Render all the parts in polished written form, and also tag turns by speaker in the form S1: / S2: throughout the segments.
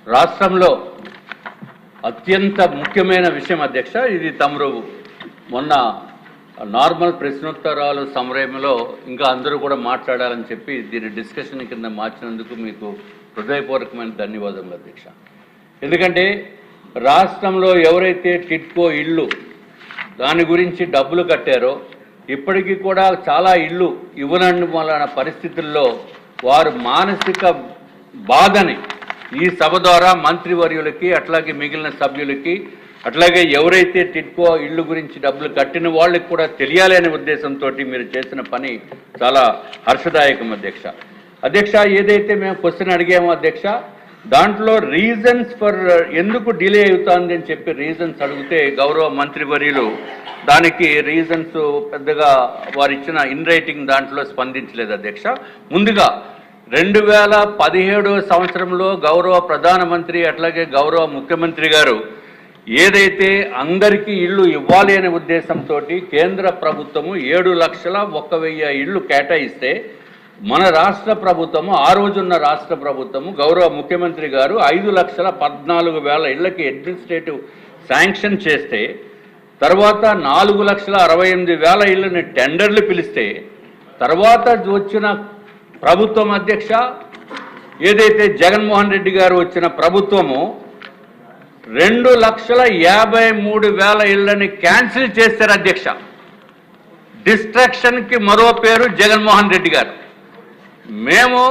S1: రాష్ట్రంలో అత్యంత ముఖ్యమైన విషయం అధ్యక్ష. ఇది తమరు మొన్న నార్మల్ ప్రశ్నోత్తరాలు సమయంలో ఇంకా అందరూ కూడా మాట్లాడాలని చెప్పి దీని డిస్కషన్ కింద మార్చినందుకు మీకు హృదయపూర్వకమైన ధన్యవాదములు అధ్యక్ష. ఎందుకంటే రాష్ట్రంలో ఎవరైతే టిడ్కో ఇళ్ళు దాని గురించి డబ్బులు కట్టారో ఇప్పటికీ కూడా చాలా ఇళ్ళు ఇవ్వనందు వలన పరిస్థితుల్లో వారు మానసిక బాధని ఈ సభ ద్వారా మంత్రివర్యులకి అట్లాగే మిగిలిన సభ్యులకి అట్లాగే ఎవరైతే టిడ్కో ఇళ్ళు గురించి డబ్బులు కట్టిన వాళ్ళకి కూడా తెలియాలి అనే ఉద్దేశంతో మీరు చేసిన పని చాలా హర్షదాయకం అధ్యక్ష. అధ్యక్ష, ఏదైతే మేము క్వశ్చన్ అడిగామో అధ్యక్ష, దాంట్లో రీజన్స్ ఫర్ ఎందుకు డిలే అవుతుంది అని చెప్పి రీజన్స్ అడిగితే గౌరవ మంత్రివర్యులు దానికి రీజన్స్ పెద్దగా వారు ఇచ్చిన ఇన్ రైటింగ్ దాంట్లో స్పందించలేదు అధ్యక్ష. ముందుగా 2017 సంవత్సరంలో గౌరవ ప్రధానమంత్రి అట్లాగే గౌరవ ముఖ్యమంత్రి గారు ఏదైతే అందరికీ ఇళ్ళు ఇవ్వాలి అనే ఉద్దేశంతో కేంద్ర ప్రభుత్వము 7,01,000 ఇళ్ళు కేటాయిస్తే మన రాష్ట్ర ప్రభుత్వము ఆ రోజున్న రాష్ట్ర ప్రభుత్వము గౌరవ ముఖ్యమంత్రి గారు 5,14,000 ఇళ్లకి అడ్మినిస్ట్రేటివ్ శాంక్షన్ చేస్తే తర్వాత 4,68,000 ఇళ్ళని టెండర్లు పిలిస్తే తర్వాత వచ్చిన ప్రభుత్వం అధ్యక్ష, ఏదైతే జగన్మోహన్ రెడ్డి గారు వచ్చిన ప్రభుత్వము 2,53,000 ఇళ్ళని క్యాన్సిల్ చేశారు అధ్యక్ష. డిస్ట్రాక్షన్కి మరో పేరు జగన్మోహన్ రెడ్డి గారు. మేము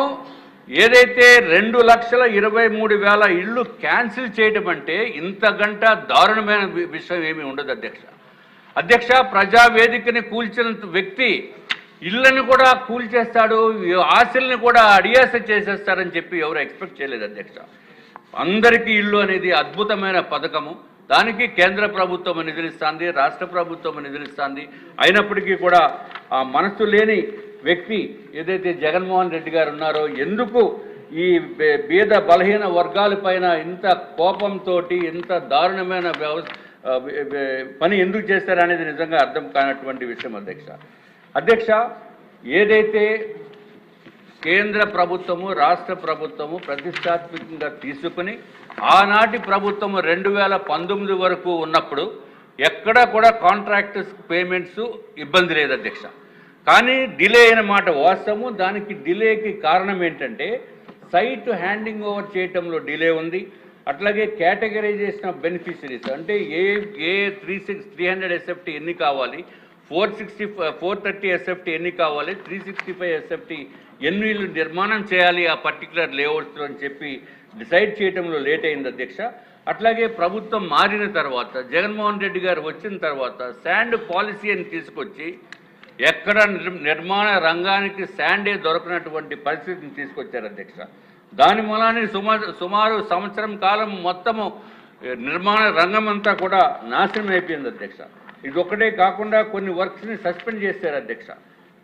S1: ఏదైతే 2,23,000 ఇళ్ళు క్యాన్సిల్ చేయడం అంటే ఇంతకంట దారుణమైన విషయం ఏమీ ఉండదు అధ్యక్ష. అధ్యక్ష, ప్రజావేదికని కూల్చిన వ్యక్తి ఇళ్ళని కూడా కూల్చేస్తాడు, ఆశల్ని కూడా అడియాస చేసేస్తారని చెప్పి ఎవరు ఎక్స్పెక్ట్ చేయలేదు అధ్యక్ష. అందరికీ ఇళ్ళు అనేది అద్భుతమైన పథకము. దానికి కేంద్ర ప్రభుత్వం నిధులిస్తుంది, రాష్ట్ర ప్రభుత్వం నిధులిస్తుంది. అయినప్పటికీ కూడా ఆ మనసు లేని వ్యక్తి ఏదైతే జగన్మోహన్ రెడ్డి గారు ఉన్నారో ఎందుకు ఈ బీద బలహీన వర్గాలపైన ఇంత కోపంతో ఇంత దారుణమైన పని ఎందుకు చేస్తారనేది నిజంగా అర్థం కానటువంటి విషయం అధ్యక్ష. అధ్యక్ష, ఏదైతే కేంద్ర ప్రభుత్వము రాష్ట్ర ప్రభుత్వము ప్రతిష్టాత్మకంగా తీసుకుని ఆనాటి ప్రభుత్వము 2019 వరకు ఉన్నప్పుడు ఎక్కడా కూడా కాంట్రాక్టర్స్ పేమెంట్స్ ఇబ్బంది లేదు అధ్యక్ష. కానీ డిలే అయిన మాట వాస్తవము. దానికి డిలేకి కారణం ఏంటంటే సైట్ హ్యాండింగ్ ఓవర్ చేయటంలో డిలే ఉంది. అట్లాగే కేటగరైజేషన్ ఆఫ్ బెనిఫిషరీస్ అంటే ఏ 300 SFT ఎన్ని కావాలి, 430 SFT ఎన్ని కావాలి, 365 SFT ఎన్ని ఇళ్ళు నిర్మాణం చేయాలి ఆ పర్టికులర్ లేఅవుట్స్లో అని చెప్పి డిసైడ్ చేయడంలో లేట్ అయింది అధ్యక్ష. అట్లాగే ప్రభుత్వం మారిన తర్వాత జగన్మోహన్ రెడ్డి గారు వచ్చిన తర్వాత శాండ్ పాలసీ అని తీసుకొచ్చి ఎక్కడ నిర్మాణ రంగానికి శాండే దొరకనటువంటి పరిస్థితిని తీసుకొచ్చారు అధ్యక్ష. దాని మూలాన్ని సుమారు సంవత్సరం కాలం మొత్తము నిర్మాణ రంగం అంతా కూడా నాశనం అయిపోయింది అధ్యక్ష. ఇది ఒక్కటే కాకుండా కొన్ని వర్క్స్ని సస్పెండ్ చేశారు అధ్యక్ష.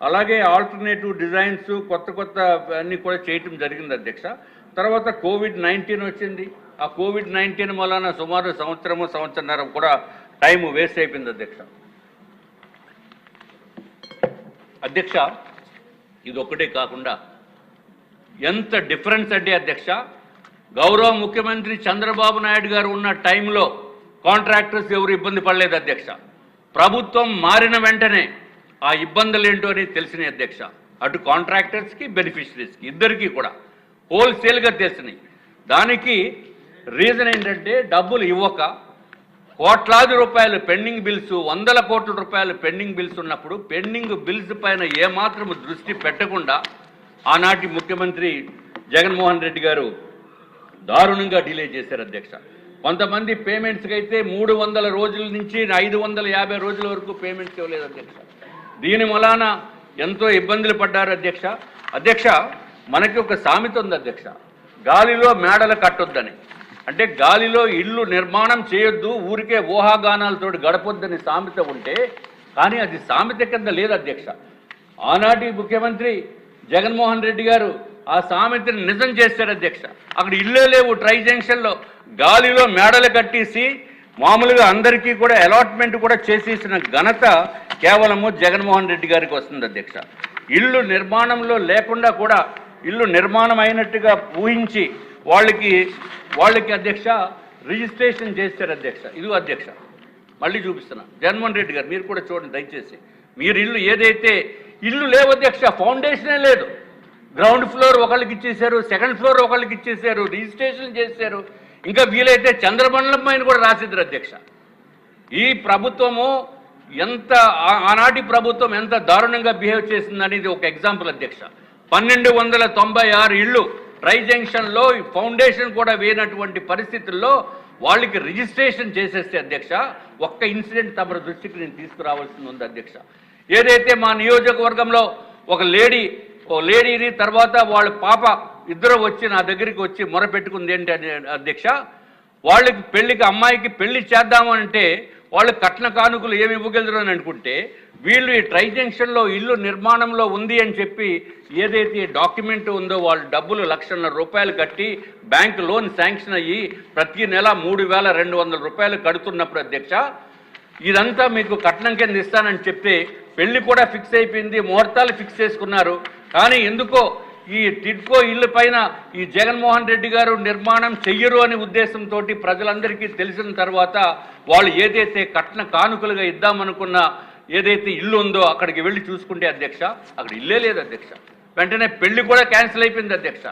S1: అలాగే ఆల్టర్నేటివ్ డిజైన్స్ కొత్త అన్నీ కూడా చేయటం జరిగింది అధ్యక్ష. తర్వాత COVID-19 వచ్చింది. ఆ COVID-19 వలన సుమారు సంవత్సరన్నర కూడా టైం వేస్ట్ అయిపోయింది అధ్యక్ష. అధ్యక్ష, ఇది ఒక్కటే కాకుండా ఎంత డిఫరెన్స్ అంటే అధ్యక్ష, గౌరవ ముఖ్యమంత్రి చంద్రబాబు నాయుడు గారు ఉన్న టైంలో కాంట్రాక్టర్స్ ఎవరు ఇబ్బంది పడలేదు అధ్యక్ష. ప్రభుత్వం మారిన వెంటనే ఆ ఇబ్బందులు ఏంటో అని తెలిసినాయి అధ్యక్ష. అటు కాంట్రాక్టర్స్కి బెనిఫిషరీస్కి ఇద్దరికీ కూడా హోల్సేల్గా తెలిసినాయి. దానికి రీజన్ ఏంటంటే డబ్బులు ఇవ్వక కోట్లాది రూపాయలు పెండింగ్ బిల్స్, 100 కోట్ల రూపాయలు పెండింగ్ బిల్స్ ఉన్నప్పుడు పెండింగ్ బిల్స్ పైన ఏమాత్రం దృష్టి పెట్టకుండా ఆనాటి ముఖ్యమంత్రి జగన్మోహన్ రెడ్డి గారు దారుణంగా డిలే చేశారు అధ్యక్ష. కొంతమంది పేమెంట్స్కి అయితే 300 రోజుల నుంచి 550 రోజుల వరకు పేమెంట్స్ ఇవ్వలేదు అధ్యక్ష. దీని వలన ఎంతో ఇబ్బందులు పడ్డారు అధ్యక్ష. అధ్యక్ష, మనకి ఒక సామెత ఉంది అధ్యక్ష, గాలిలో మేడలు కట్టొద్దని. అంటే గాలిలో ఇల్లు నిర్మాణం చేయొద్దు, ఊరికే ఊహాగానాలతో గడపొద్దని సామెత ఉంటే కానీ అది సామెత కింద లేదు అధ్యక్ష. ఆనాటి ముఖ్యమంత్రి జగన్మోహన్ రెడ్డి గారు ఆ సామెతని నిజం చేశారు అధ్యక్ష. అక్కడ ఇల్లే లేవు, ట్రై జంక్షన్లో గాలిలో మేడలు కట్టేసి మామూలుగా అందరికీ కూడా అలాట్మెంట్ కూడా చేసేసిన ఘనత కేవలము జగన్మోహన్ రెడ్డి గారికి వస్తుంది అధ్యక్ష. ఇల్లు నిర్మాణంలో లేకుండా కూడా ఇల్లు నిర్మాణం అయినట్టుగా ఊహించి వాళ్ళకి అధ్యక్ష రిజిస్ట్రేషన్ చేశారు అధ్యక్ష. ఇది అధ్యక్ష మళ్ళీ చూపిస్తున్నా. జగన్మోహన్ రెడ్డి గారు మీరు కూడా చూడండి దయచేసి. మీరు ఇల్లు ఏదైతే ఇల్లు లేవు అధ్యక్ష, ఫౌండేషనే లేదు. గ్రౌండ్ ఫ్లోర్ ఒకళ్ళకి ఇచ్చేశారు, సెకండ్ ఫ్లోర్ ఒకళ్ళకి ఇచ్చేశారు, రిజిస్ట్రేషన్ చేశారు. ఇంకా వీలైతే చంద్రమండలం పైన కూడా రాసిద్దరు అధ్యక్ష. ఈ ప్రభుత్వము ఆనాటి ప్రభుత్వం ఎంత దారుణంగా బిహేవ్ చేసిందనేది ఒక ఎగ్జాంపుల్ అధ్యక్ష. 1296 ఇళ్ళు ట్రై జంక్షన్లో ఫౌండేషన్ కూడా వేయనటువంటి పరిస్థితుల్లో వాళ్ళకి రిజిస్ట్రేషన్ చేసేస్తే అధ్యక్ష, ఒక్క ఇన్సిడెంట్ తమ దృష్టికి నేను తీసుకురావాల్సింది ఉంది అధ్యక్ష. ఏదైతే మా నియోజకవర్గంలో ఒక లేడీని తర్వాత వాళ్ళ పాప ఇద్దరు వచ్చి నా దగ్గరికి వచ్చి మొరపెట్టుకుంది ఏంటి అధ్యక్ష, వాళ్ళకి అమ్మాయికి పెళ్లి చేద్దామంటే వాళ్ళు కట్న కానుకలు ఏమి ఇవ్వగలరు అని అనుకుంటే వీళ్ళు ఈ ట్రై జంక్షన్లో ఇల్లు నిర్మాణంలో ఉంది అని చెప్పి ఏదైతే డాక్యుమెంట్ ఉందో వాళ్ళు డబ్బులు 1,00,000 రూపాయలు కట్టి బ్యాంకు లోన్ శాంక్షన్ అయ్యి ప్రతి నెల 3,200 రూపాయలు కడుతున్నప్పుడు అధ్యక్ష, ఇదంతా మీకు కట్నం కింద ఇస్తానని చెప్తే పెళ్లి కూడా ఫిక్స్ అయిపోయింది, ముహూర్తాలు ఫిక్స్ చేసుకున్నారు. కానీ ఎందుకో ఈ టిడ్కో ఇల్లు పైన ఈ జగన్మోహన్ రెడ్డి గారు నిర్మాణం చెయ్యరు అనే ఉద్దేశంతో ప్రజలందరికీ తెలిసిన తర్వాత వాళ్ళు ఏదైతే కట్న కానుకలుగా ఇద్దామనుకున్న ఏదైతే ఇల్లు ఉందో అక్కడికి వెళ్ళి చూసుకుంటే అధ్యక్ష, అక్కడ ఇల్లే లేదు అధ్యక్ష. వెంటనే పెళ్లి కూడా క్యాన్సిల్ అయిపోయింది అధ్యక్ష.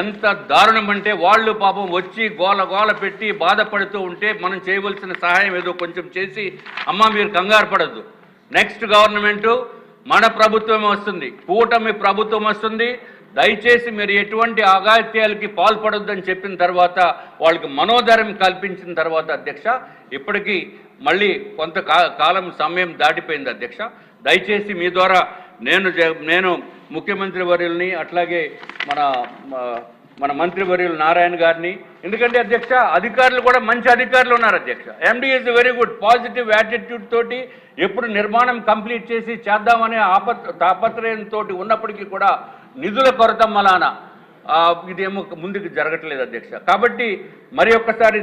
S1: ఎంత దారుణం అంటే వాళ్ళు పాపం వచ్చి గోల పెట్టి బాధపడుతూ ఉంటే మనం చేయవలసిన సహాయం ఏదో కొంచెం చేసి అమ్మ మీరు కంగారు పడద్దు, నెక్స్ట్ గవర్నమెంటు మన ప్రభుత్వం వస్తుంది, కూటమి ప్రభుత్వం వస్తుంది, దయచేసి మీరు ఎటువంటి అఘాయిత్యాలకి పాల్పడొద్దని చెప్పిన తర్వాత వాళ్ళకి మనోధైర్యం కల్పించిన తర్వాత అధ్యక్ష, ఇప్పటికీ మళ్ళీ కొంత కాలం సమయం దాటిపోయింది అధ్యక్ష. దయచేసి మీ ద్వారా నేను ముఖ్యమంత్రి వర్యుల్ని అట్లాగే మన మంత్రివర్యులు నారాయణ గారిని, ఎందుకంటే అధ్యక్ష అధికారులు కూడా మంచి అధికారులు ఉన్నారు అధ్యక్ష. MD is very good, positive attitude తోటి ఎప్పుడు నిర్మాణం కంప్లీట్ చేసి చేద్దామనే తాపత్రయంతో ఉన్నప్పటికీ కూడా నిధుల కొరత మలాన ఇదేమో ముందుకు జరగట్లేదు అధ్యక్ష. కాబట్టి మరి ఒక్కసారి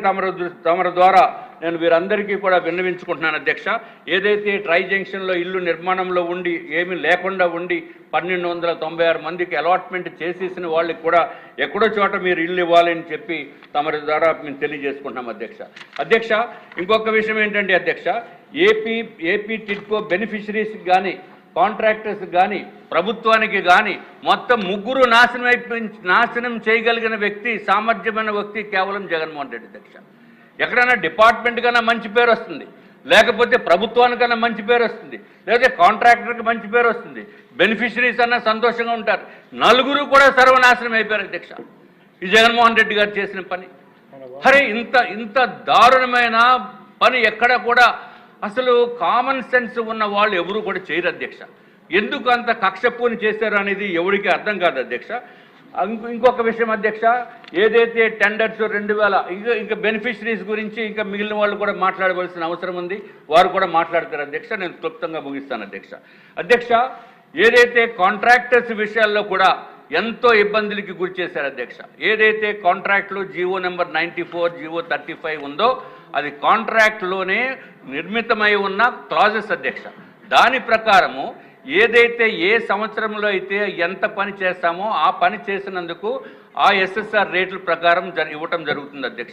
S1: తమర ద్వారా నేను వీరందరికీ కూడా విన్నవించుకుంటున్నాను అధ్యక్ష. ఏదైతే ట్రై జంక్షన్లో ఇల్లు నిర్మాణంలో ఉండి ఏమీ లేకుండా ఉండి 1296 మందికి అలాట్మెంట్ చేసేసిన వాళ్ళకి కూడా ఎక్కడో చోట మీరు ఇల్లు ఇవ్వాలని చెప్పి తమరి ద్వారా మేము తెలియజేసుకుంటున్నాం అధ్యక్ష. ఇంకొక విషయం ఏంటంటే అధ్యక్ష, ఏపీ టిడ్కో బెనిఫిషరీస్కి కానీ కాంట్రాక్టర్స్ కానీ ప్రభుత్వానికి కానీ మొత్తం ముగ్గురు నాశనం చేయగలిగిన వ్యక్తి, సామర్థ్యమైన వ్యక్తి కేవలం జగన్మోహన్ రెడ్డి అధ్యక్ష. ఎక్కడైనా డిపార్ట్మెంట్ కన్నా మంచి పేరు వస్తుంది, లేకపోతే ప్రభుత్వానికన్నా మంచి పేరు వస్తుంది, లేకపోతే కాంట్రాక్టర్కి మంచి పేరు వస్తుంది, బెనిఫిషరీస్ అన్నా సంతోషంగా ఉంటారు. నలుగురు కూడా సర్వనాశనం అయిపోయారు అధ్యక్ష ఈ జగన్మోహన్ రెడ్డి గారు చేసిన పని. అరే ఇంత దారుణమైన పని ఎక్కడ కూడా అసలు కామన్ సెన్స్ ఉన్న వాళ్ళు ఎవరు కూడా చేయరు అధ్యక్ష. ఎందుకు అంత కక్షపూని చేశారు అనేది ఎవరికి అర్థం కాదు అధ్యక్ష. ఇంకొక విషయం అధ్యక్ష, ఏదైతే టెండర్స్ 2000 ఇంకా బెనిఫిషరీస్ గురించి ఇంకా మిగిలిన వాళ్ళు కూడా మాట్లాడవలసిన అవసరం ఉంది, వారు కూడా మాట్లాడతారు అధ్యక్ష. నేను క్లుప్తంగా ముగిస్తాను అధ్యక్ష. ఏదైతే కాంట్రాక్టర్స్ విషయాల్లో కూడా ఎంతో ఇబ్బందులకి గురి చేశారు అధ్యక్ష. ఏదైతే కాంట్రాక్ట్లో జీవో నెంబర్ 94, జీవో 35 ఉందో అది కాంట్రాక్ట్లోనే నిర్మితమై ఉన్న క్లాజెస్ అధ్యక్ష. దాని ప్రకారము ఏదైతే ఏ సంవత్సరంలో అయితే ఎంత పని చేస్తామో ఆ పని చేసినందుకు ఆ ఎస్ఎస్ఆర్ రేట్ల ప్రకారం ఇవ్వటం జరుగుతుంది అధ్యక్ష.